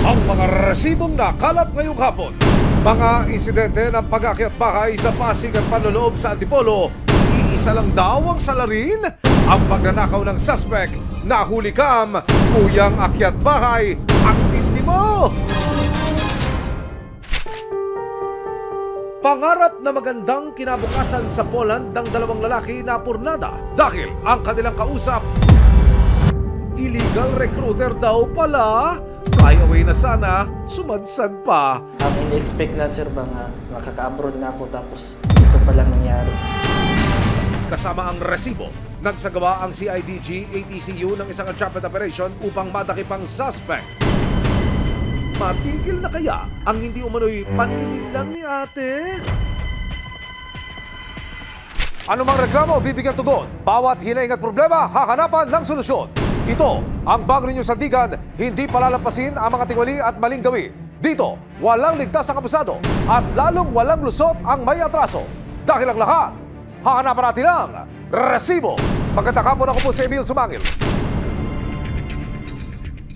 Ang mga resibong nakalap ngayong hapon. Mga insidente ng pag-akyat bahay sa Pasig at panloloob sa Antipolo. Iisa lang daw ang salarin. Ang pagnanakaw ng suspect. Nahuli kam, kuyang akyat bahay. Ang tindi mo! Pangarap na magandang kinabukasan sa Poland ng dalawang lalaki na purnada dahil ang kanilang kausap, illegal recruiter daw pala. Flyaway na sana, sumadsad pa. Ang in-expect na sir ba nga makaka-abroad na ako tapos ito palang nangyari. Kasama ang resibo, nagsagawa ang CIDG ATCU ng isang entrapment operation upang madakip ang suspect. Matigil na kaya ang hindi umano'y paningin lang ni ate? Anumang reklamo, bibigyan tugon. Bawat hinaing at problema, hahanapan ng solusyon. Ito ang bago ninyong sandigan, hindi palalampasin ang mga tiwali at maling gawi. Dito, walang ligtas ang abusado at lalong walang lusot ang may atraso. Dahil ang lahat, hahanapan natin ang resibo. Magandang hapon, ako po si Emil Sumangil.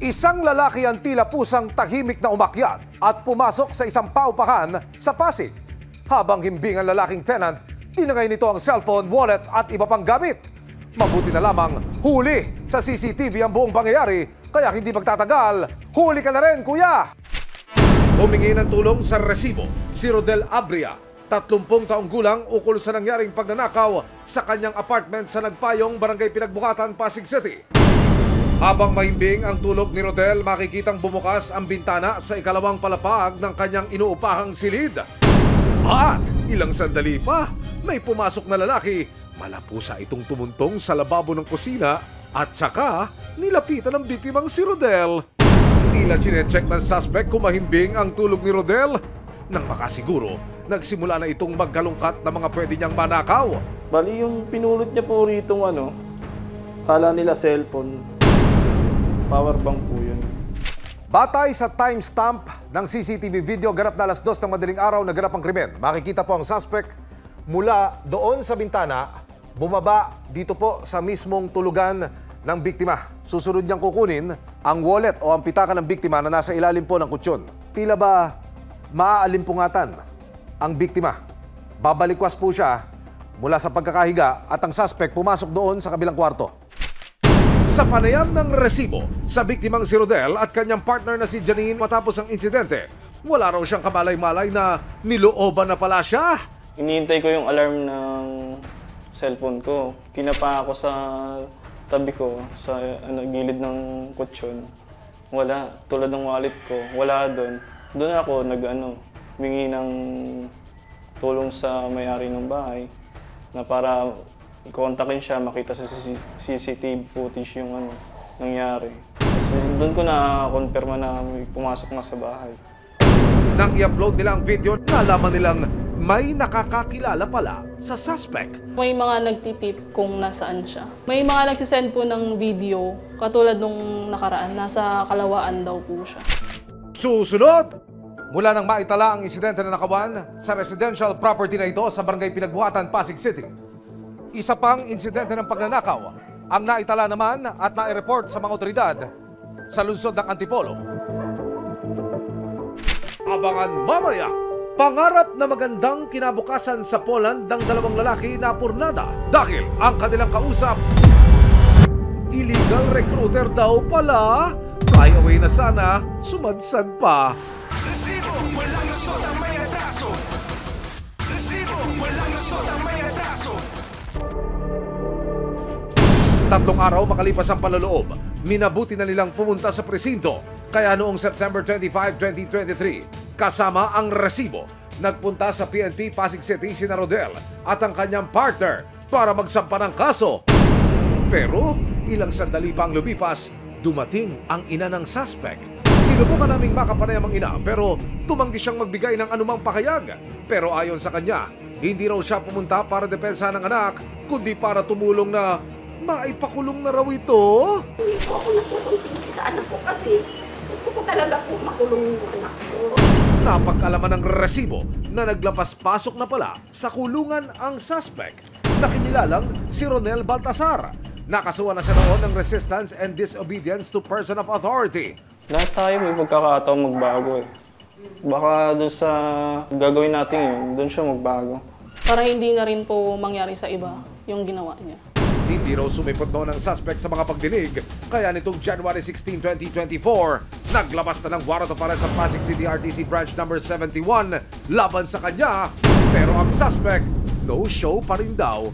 Isang lalaki ang tila pusang tahimik na umakyat at pumasok sa isang paupahan sa Pasig. Habang himbing ang lalaking tenant, tinangay nito ang cellphone, wallet at iba pang gamit. Mabuti na lamang huli sa CCTV ang buong pangyayari, kaya hindi magtatagal, huli ka na rin, kuya! Humingi ng tulong sa resibo si Rodel Abria, 30 taong gulang, ukol sa nangyaring pagnanakaw sa kanyang apartment sa Nagpayong, Barangay Pinagbukatan, Pasig City. Habang mahimbing ang tulog ni Rodel, makikitang bumukas ang bintana sa ikalawang palapag ng kanyang inuupahang silid. At ilang sandali pa, may pumasok na lalaki. Malapusa itong tumuntong sa lababo ng kusina at saka nilapitan ng biktimang si Rodel. Tila chinecheck ng suspect kung mahimbing ang tulog ni Rodel. Nang makasiguro, nagsimula na itong magkalungkat na mga pwede niyang manakaw. Bali yung pinulot niya po rito kala nila cellphone. Powerbank po yun. Batay sa timestamp ng CCTV video, ganap na alas 2 ng madaling araw na ganap ang krimen. Makikita po ang suspect mula doon sa bintana, bumaba dito po sa mismong tulugan ng biktima. Susunod niyang kukunin ang wallet o ang pitaka ng biktima na nasa ilalim po ng kutsyon. Tila ba maaalimpungatan ang biktima? Babalikwas po siya mula sa pagkakahiga at ang suspect pumasok doon sa kabilang kwarto. Sa panayam ng resibo sa biktimang si Rodel at kanyang partner na si Janine matapos ang insidente, wala raw siyang kamalay-malay na nilooban na pala siya. Iniintay ko yung alarm ng cellphone ko. Kinapa ako sa tabi ko, sa gilid ng kutsyon. Wala. Tulad ng wallet ko, wala doon. Doon ako humingi ng tulong sa may-ari ng bahay na para i-kontakin siya, makita sa CCTV footage yung nangyari. Kasi doon ko na-confirma na may pumasok nga sa bahay. Nang i-upload nila ang video, nalaman nilang may nakakakilala pala sa suspect. May mga nagtitip kung nasaan siya. May mga nagsisend po ng video, katulad nung nakaraan, nasa Kalawaan daw po siya. Susunod! Mula nang maitala ang insidente na nakawan sa residential property na ito sa Barangay Pinagbuhatan, Pasig City. Isa pang insidente ng pagnanakaw ang naitala naman at nai-report sa mga otoridad sa lungsod ng Antipolo. Abangan mamaya, pangarap na magandang kinabukasan sa Poland ng dalawang lalaki na purnada dahil ang kanilang kausap, illegal recruiter daw pala. Flyaway na sana, sumadsad pa. Resibo, walang lusot ang may atraso. Resibo, walang lusot ang may atraso. 3 araw makalipas ang panloloob, minabuti na nilang pumunta sa presinto. Kaya noong September 25, 2023, kasama ang resibo, nagpunta sa PNP Pasig City sina Rodel at ang kanyang partner para magsampa ng kaso. Pero ilang sandali pa ang lumipas, dumating ang ina ng suspect. Sinubukan naming makapanayam ang ina pero tumanggi siyang magbigay ng anumang pakayag. Pero ayon sa kanya, hindi raw siya pumunta para depensa ng anak, kundi para tumulong na maipakulong na raw ito. Hindi po ako natutong sa anak ko kasi gusto ko talaga po makulong yung anak ko. Napag-alaman ng resibo na naglapas-pasok na pala sa kulungan ang suspect na kinilalang si Ronel Baltasar. Nakasuhan na siya noon ng resistance and disobedience to person of authority. Lahat tayo may pagkakataon magbago eh. Baka doon sa gagawin natin yun, doon siya magbago. Para hindi na rin po mangyari sa iba yung ginawa niya. Hindi raw sumipot noon ang suspect sa mga pagdinig, kaya nitong January 16, 2024, naglabas na ng warrant of arrest sa Pasig City RTC Branch number 71 laban sa kanya, pero ang suspect, no show pa rin daw.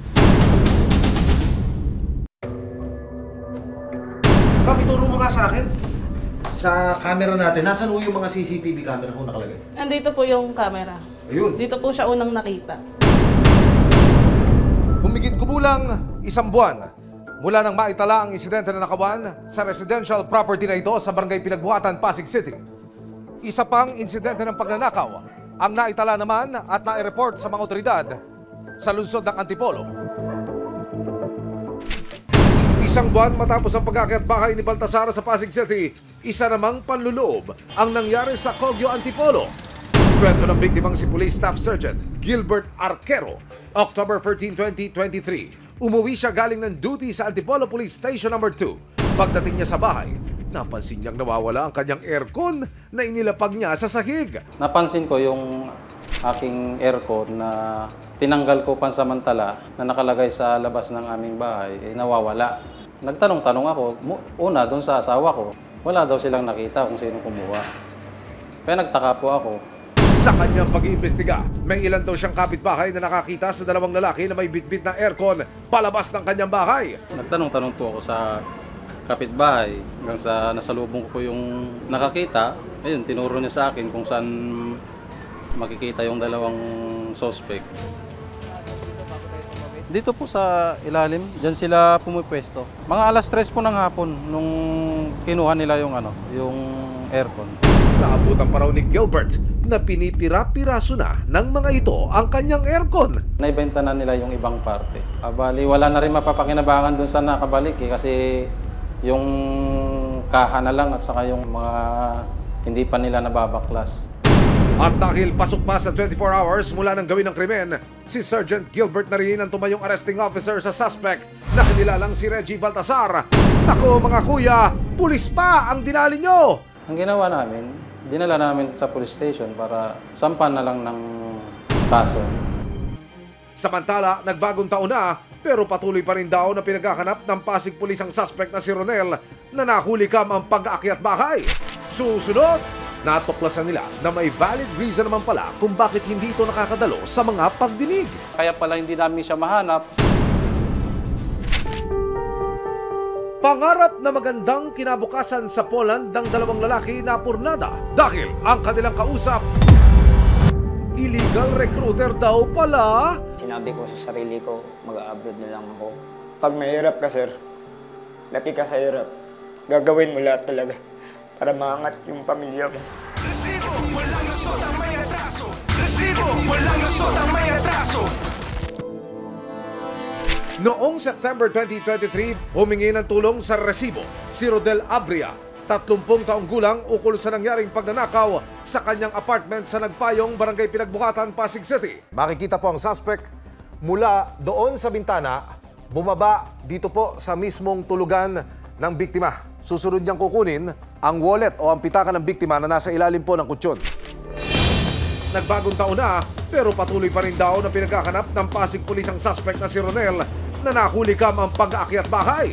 Ma'am, ituro mo nga sa akin. Sa camera natin, nasan ho yung mga CCTV camera ho nakalagay? Andito po yung camera. Ayun. Dito po siya unang nakita. Humigit kumulang isang buwan mula nang maitala ang insidente na nakawan sa residential property na ito sa Barangay Pinagbuhatan, Pasig City. Isa pang insidente ng pagnanakaw ang naitala naman at nai-report sa mga otoridad sa lungsod ng Antipolo. Isang buwan matapos ang pag-akyat bahay ni Baltasar sa Pasig City, isa namang panluloob ang nangyari sa Cogyo, Antipolo. Kwento ng biktimang si Police Staff Sergeant Gilbert Arquero, October 13, 2023. Umuwi siya galing ng duty sa Antipolo Police Station No. 2. Pagdating niya sa bahay, napansin niyang nawawala ang kanyang aircon na inilapag niya sa sahig. Napansin ko yung aking aircon na tinanggal ko pansamantala na nakalagay sa labas ng aming bahay, nawawala. Nagtanong-tanong ako, una doon sa asawa ko, wala daw silang nakita kung sino kumuha. Kaya nagtaka po ako. Sa kanyang pag-iimbestiga, may ilan daw siyang kapitbahay na nakakita sa dalawang lalaki na may bitbit na aircon palabas ng kanyang bahay. Nagtanong-tanong po ako sa kapitbahay hanggang sa nasalubong ko yung nakakita. Ayun, tinuro niya sa akin kung saan makikita yung dalawang suspect. Dito po sa ilalim, dyan sila pumipwesto. Mga alas 3 po ng hapon nung kinuha nila yung aircon. Naabutan pa raw ni Gilbert na pinipira-piraso na ng mga ito ang kanyang aircon. Naibenta na nila yung ibang parte. Bali, wala na rin mapapakinabangan dun sa nakabalik kasi yung kaha na lang at saka yung mga hindi pa nila nababaklas. At dahil pasok pa sa 24 hours mula ng gawin ng krimen, si Sergeant Gilbert na rin ang tumayong arresting officer sa suspect na kinilalang si Reggie Baltasar. Nako mga kuya, pulis pa ang dinali nyo! Ang ginawa namin, dinala namin sa police station para sampan na lang ng kaso. Samantala, nagbagong taon na, pero patuloy pa rin daw na pinaghahanap ng Pasig Police ang suspect na si Ronel na nahulikam ang pag-aakyat bahay. Susunod, natuklasan nila na may valid reason naman pala kung bakit hindi ito nakakadalo sa mga pagdinig. Kaya pala hindi namin siya mahanap. Pangarap na magandang kinabukasan sa Poland ng dalawang lalaki na purnada dahil ang kanilang kausap, illegal recruiter daw pala. Sinabi ko sa sarili ko, mag-abroad na lang ako. Pag mahirap ka, sir, laki ka sa hirap, gagawin mo lahat talaga para maangat yung pamilya mo. Resibo, walang lusot ang may retraso. Resibo, walang lusot ang may retraso. Noong September 2023, humingi ng tulong sa resibo si Rodel Abria, 30 taong gulang, ukol sa nangyaring pagnanakaw sa kanyang apartment sa Nagpayong, Barangay Pinagbuhatan, Pasig City. Makikita po ang suspect mula doon sa bintana, bumaba dito po sa mismong tulugan ng biktima. Susunod niyang kukunin ang wallet o ang pitaka ng biktima na nasa ilalim po ng kutsyon. Nagbagong taon na, pero patuloy pa rin daw na pinaghahanap ng Pasig Police ang suspect na si Ronel na nahulikam ang pag-aakyat bahay.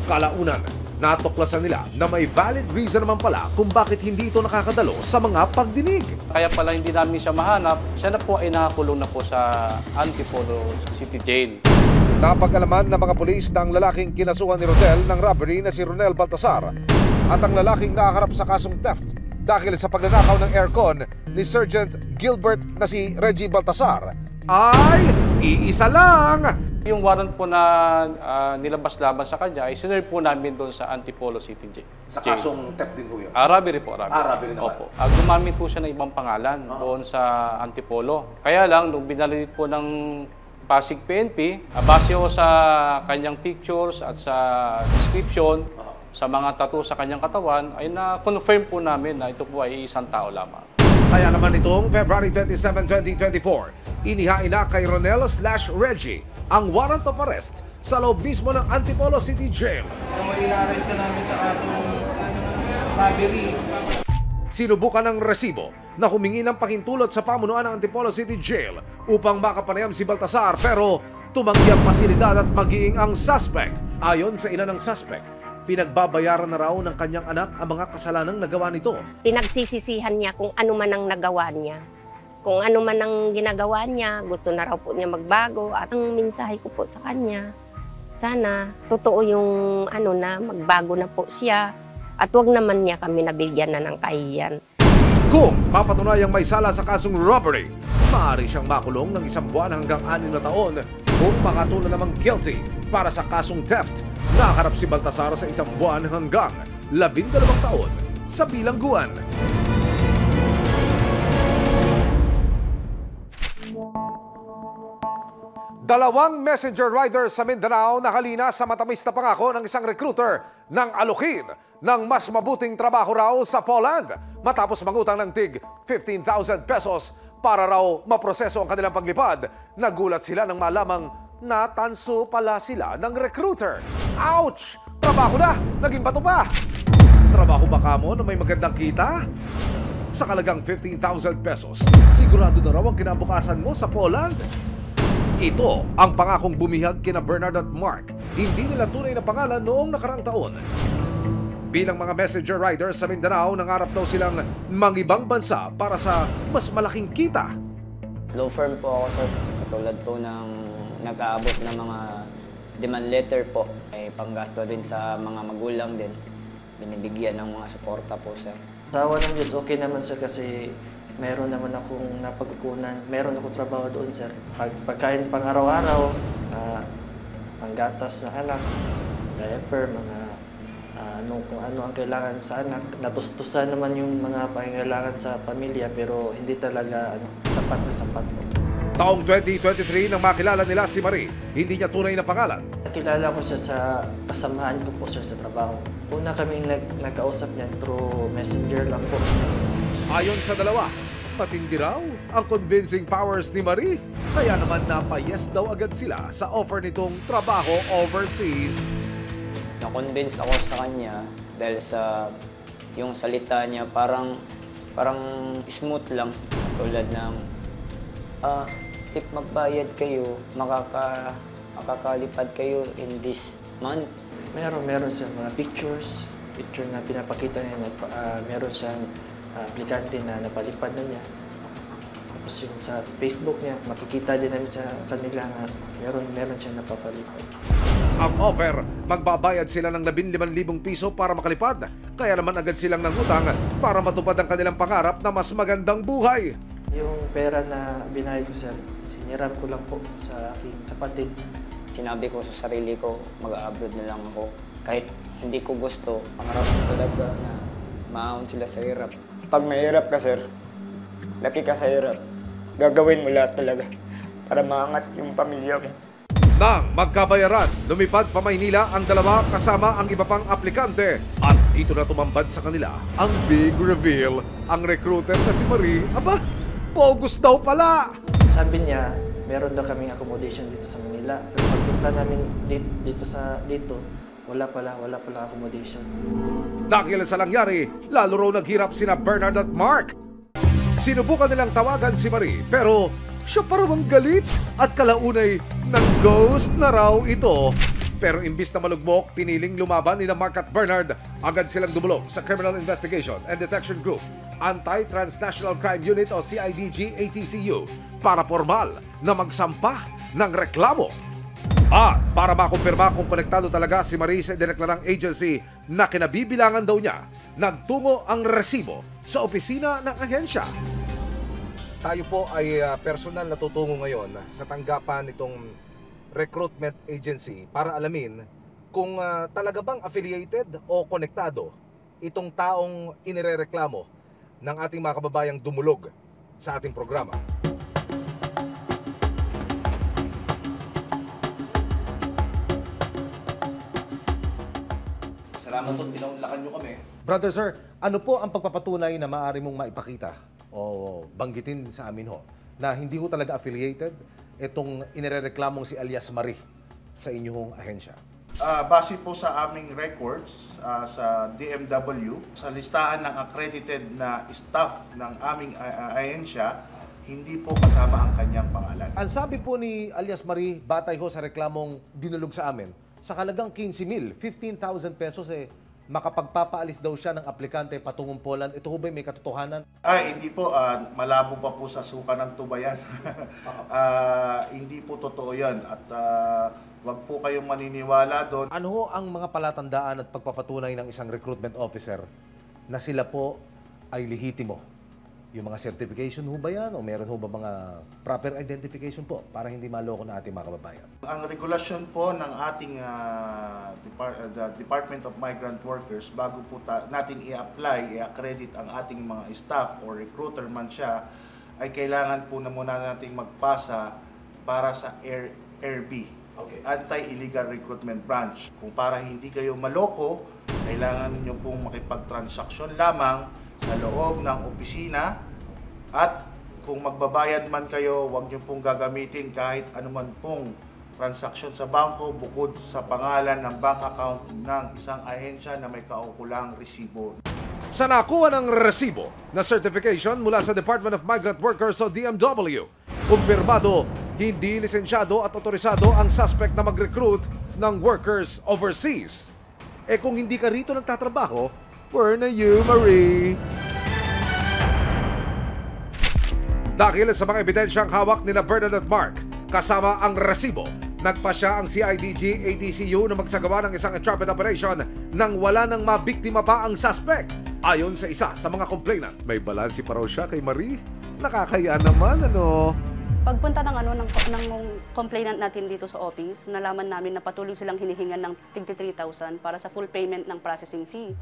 Kalaunan, natuklasan nila na may valid reason naman pala kung bakit hindi ito nakakadalo sa mga pagdinig. Kaya pala hindi namin siya mahanap. Siya na po ay nakakulong na po sa Antipolo City Jail. Napag-alaman ng mga pulis na ang lalaking kinasuhan ni Rodel ng robbery na si Ronel Baltasar at ang lalaking nakaharap sa kasong theft dahil sa pagnanakaw ng aircon ni Sergeant Gilbert na si Reggie Baltasar ay iisa lang. Yung warrant po na nilabas laban sa kanya ay sinerve po namin doon sa Antipolo City Jail. Sa kasong theft din po yun? Robbery po, robbery. Robbery naman. Opo. Gumamit po siya ng ibang pangalan doon sa Antipolo. Kaya lang, nung binalit po ng Pasig PNP, base ko sa kanyang pictures at sa description, sa mga tattoo sa kanyang katawan, ay na-confirm po namin na ito po ay isang tao lamang. Kaya naman itong February 27, 2024, inihain na kay Ronel/Reggie ang warrant of arrest sa loob mismo ng Antipolo City Jail. Kung i-arrest na namin sa kaso robbery. Sinubukan ng resibo na humingi ng pahintulot sa pamunuan ng Antipolo City Jail upang makapanayam si Baltasar pero tumanggi ang pasilidad at maging ang suspect. Ayon sa ilan ng suspect, pinagbabayaran na raw ng kanyang anak ang mga kasalanang nagawa nito. Pinagsisisihan niya kung ano man ang nagawa niya. Kung ano man ang ginagawa niya, gusto na raw po niya magbago. At ang mensahe ko po sa kanya, sana totoo yung na magbago na po siya. At wag naman niya kami nabigyan na ng kahiyan. Kung mapatunayang may sala sa kasong robbery, maaari siyang makulong ng 1 buwan hanggang 6 na taon. Kung makatuna namang guilty para sa kasong theft, nakaharap si Baltasar sa 1 buwan hanggang 12 taon sa bilangguan. Dalawang messenger rider sa Mindanao nakalina sa matamis na pangako ng isang recruiter ng alukin ng mas mabuting trabaho raw sa Poland matapos mangutang ng tig 15,000 pesos para raw maproseso ang kanilang paglipad. Nagulat sila nang malamang natanso pala sila ng recruiter. Ouch! Trabaho na! Naging bato pa! Trabaho ba kamo na may magandang kita? Sa kalagang 15,000 pesos, sigurado na raw ang kinabukasan mo sa Poland? Ito ang pangakong bumihag kina Bernard at Mark. Hindi nila tunay na pangalan noong nakaraang taon. Bilang mga messenger riders sa Mindanao, nangarap daw silang mangibang bansa para sa mas malaking kita. Law firm po ako, sir. Katulad po ng nag-aabot ng mga demand letter po. Ay panggasto din sa mga magulang din. Binibigyan ng mga suporta po, sir. Sa awa ng Diyos, okay naman sir kasi meron naman akong napagkukunan. Meron akong trabaho doon sir. Pagkain pang araw-araw, panggatas ng anak, diaper, mga kung ano ang kailangan sa anak. Natustusan naman yung mga pangangailangan sa pamilya pero hindi talaga sapat na sapat po. Taong 2023 nang makilala nila si Marie, hindi niya tunay na pangalan. Nakilala ko siya sa kasamahan ko po sir sa trabaho. Una kaming nagkausap niya through messenger lang po. Ayon sa dalawa, matindi raw ang convincing powers ni Marie. Kaya naman napayes daw agad sila sa offer nitong trabaho overseas. Na-convince ako sa kanya dahil sa yung salita niya parang smooth lang. Tulad ng if magbayad kayo, makakalipad kayo in this month. Meron siya mga picture na pinapakita niya na meron siyang aplikante na napalipad na niya. Tapos yung sa Facebook niya, makikita din namin sa kanila na meron siyang napapalipad. Ang offer, magbabayad sila ng 15,000 piso para makalipad. Kaya naman agad silang nangutang para matupad ang kanilang pangarap na mas magandang buhay. Yung pera na binayad ko sir, siniram ko lang po sa aking kapatid. Sinabi ko sa sarili ko, mag-abroad na lang ako. Kahit hindi ko gusto, pangarap ko talaga na maahon sila sa hirap. Pag mahirap ka, sir, laki ka sa hirap, gagawin mo lahat talaga para maangat yung pamilya mo. Nang magkabayaran, lumipad pa Maynila ang dalawa kasama ang iba pang aplikante. At dito na tumambad sa kanila ang big reveal. Ang recruiter na si Marie, aba, bogus daw pala! Sabi niya, meron daw kaming accommodation dito sa Manila. Pero pagpunta namin dito, wala pala accommodation. Dahil sa nangyari, lalo raw naghirap sina Bernard at Mark. Sinubukan nilang tawagan si Marie, pero siya parang galit at kalaunay ng ghost na raw ito. Pero imbis na malugmok, piniling lumaban ni Mark at Bernard. Agad silang dumulog sa Criminal Investigation and Detection Group, Anti-Transnational Crime Unit o CIDG-ATCU para formal na magsampa ng reklamo. At para makumpirma kung konektado talaga si Marie sa dineklarang agency na kinabibilangan daw niya, nagtungo ang resibo sa opisina ng ahensya. Tayo po ay personal na tutungo ngayon sa tanggapan nitong recruitment agency para alamin kung talaga bang affiliated o konektado itong taong inirereklamo ng ating mga kababayang dumulog sa ating programa. Salamat po, tinaunlakan nyo kami. Brother sir, ano po ang pagpapatunay na maaari mong maipakita o banggitin sa amin ho na hindi ho talaga affiliated itong inirereklamong si alias Marie sa inyong ahensya? Base po sa aming records sa DMW, sa listahan ng accredited na staff ng aming ahensya, hindi po kasama ang kanyang pangalan. Ang sabi po ni alias Marie, batay ho sa reklamong dinulog sa amin, sa halagang 15,000, 15,000 pesos makapagpapaalis daw siya ng aplikante patungong Poland. Ito ho ba may katotohanan? Hindi po. Malabo pa po sa suka ng tubayan. Hindi po totoo yan. At wag po kayong maniniwala doon. Ano ho ang mga palatandaan at pagpapatunay ng isang recruitment officer na sila po ay lehitimo? Yung mga certification ho ba yan? O meron ho ba mga proper identification po para hindi maloko na ating mga kababayan? Ang regulasyon po ng ating Department of Migrant Workers, bago po natin i-apply, i-accredit ang ating mga staff o recruiter man siya, ay kailangan po na muna natin magpasa para sa AIRB, Anti-Illegal Recruitment Branch. Kung para hindi kayo maloko, kailangan nyo pong makipagtransaksyon lamang sa loob ng opisina, at kung magbabayad man kayo, huwag nyo pong gagamitin kahit anuman pong transaksyon sa bangko bukod sa pangalan ng bank account ng isang ahensya na may kaukulang resibo. Sa nakuha ng resibo na certification mula sa Department of Migrant Workers o DMW, kumpirmado, hindi lisensyado at otorisado ang suspect na mag-recruit ng workers overseas. Kung hindi ka rito nagtatrabaho, where na you, Marie? Dahil sa mga ebidensyang hawak nila Bernard at Mark, kasama ang resibo, nagpasya ang CIDG-ATCU na magsagawa ng isang entrapment operation nang wala nang mabiktima pa ang suspect. Ayon sa isa sa mga complainant, may balansi pa raw siya kay Marie. Nakakaya naman, ano? Pagpunta ng complainant natin dito sa office, nalaman namin na patuloy silang hinihingan ng 53,000 para sa full payment ng processing fee.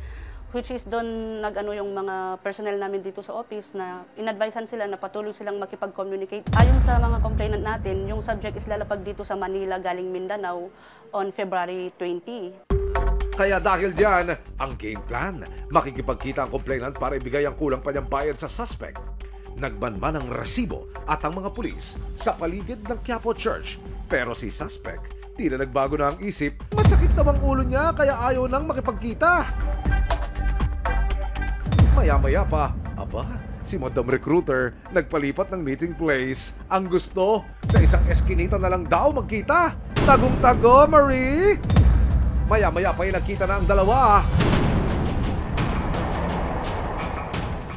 Which is doon yung mga personnel namin dito sa office na in-advisean sila na patuloy silang makipag-communicate. Ayon sa mga complainant natin, yung subject is lalapag dito sa Manila galing Mindanao on February 20. Kaya dahil diyan, ang game plan, makikipagkita ang complainant para ibigay ang kulang pa niyang bayad sa suspect. Nagbanman ang resibo at ang mga pulis sa paligid ng Quiapo Church. Pero si suspect, tila nagbago na ang isip. Masakit namang ulo niya kaya ayaw nang makipagkita. Maya-maya pa, si Madam Recruiter nagpalipat ng meeting place. Ang gusto, sa isang eskinita na lang daw magkita. Tagong-tago, Marie! Maya-maya pa nagkita na ang dalawa.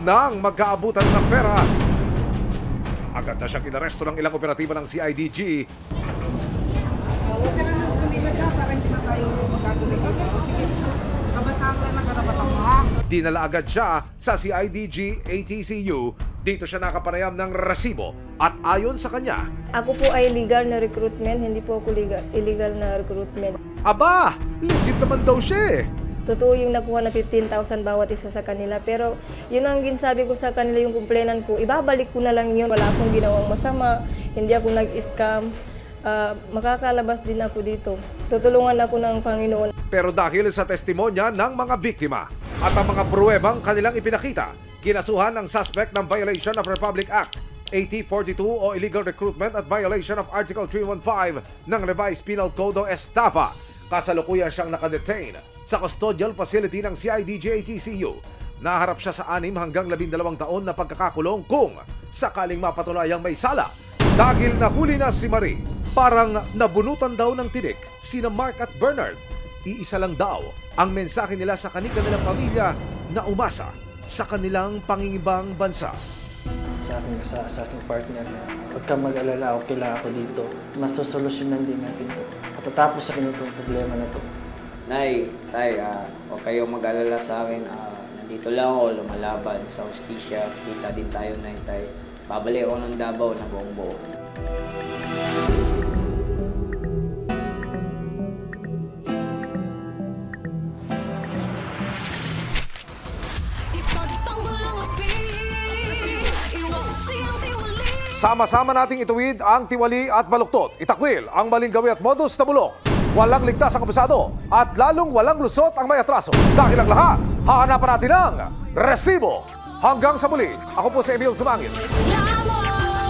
Nang magkaabutan ng pera, agad na siyang inaresto ng ilang operatiba ng CIDG. Huwag ka na nagkuligan siya para hindi na tayo magkakuligan. Sige, kabasaan ka na karapatan mo, ha? Dinala agad siya sa CIDG-ATCU. Dito siya nakapanayam ng resibo at ayon sa kanya, ako po ay legal na recruitment, hindi po ako illegal na recruitment. Legit naman daw siya Totoo yung nakuha na 15,000 bawat isa sa kanila. Pero yun ang ginsabi ko sa kanila, yung complainant ko, ibabalik ko na lang yun. Wala akong ginawang masama, hindi ako nag-scam. Makakalabas din ako dito. Tutulungan ako ng Panginoon. Pero dahil sa testimonya ng mga biktima at ang mga pruwebang kanilang ipinakita, kinasuhan ang suspect ng violation of Republic Act 8042 o illegal recruitment at violation of Article 315 ng Revised Penal Code o Estafa. Kasalukuyan siyang nakadetain sa custodial facility ng CIDG-ATCU. Naharap siya sa 6 hanggang 12 taon na pagkakakulong kung sakaling mapatulayang may sala. Dahil nahuli na si Marie, parang nabunutan daw ng tinik sina Mark at Bernard. Iisa lang daw ang mensahe nila sa kanilang pamilya na umasa sa kanilang pangingibang bansa. Sa aking partner na huwag kang mag-alala, okay lang ako dito. Mas solusyonan din natin ito. At tatapos sa kanya itong problema na ito. Nay, tay, huwag kayong mag-alala sa akin. Nandito lang ako, lumalaban sa hustisya. Kita din tayo, Nay, tay. Babalik ako ng Davao na buong buo. Sama-sama nating ituwid ang tiwali at baluktot. Itakwil ang maling gawi at modus na bulok. Walang ligtas ang kabusado at lalong walang lusot ang may atraso. Dahil ang lahat, hahanapan natin ang resibo. Hanggang sa muli, ako po si Emil Sumangit.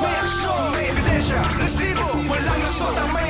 May aksyon, may ebidensya, resibo, walang lusot ang may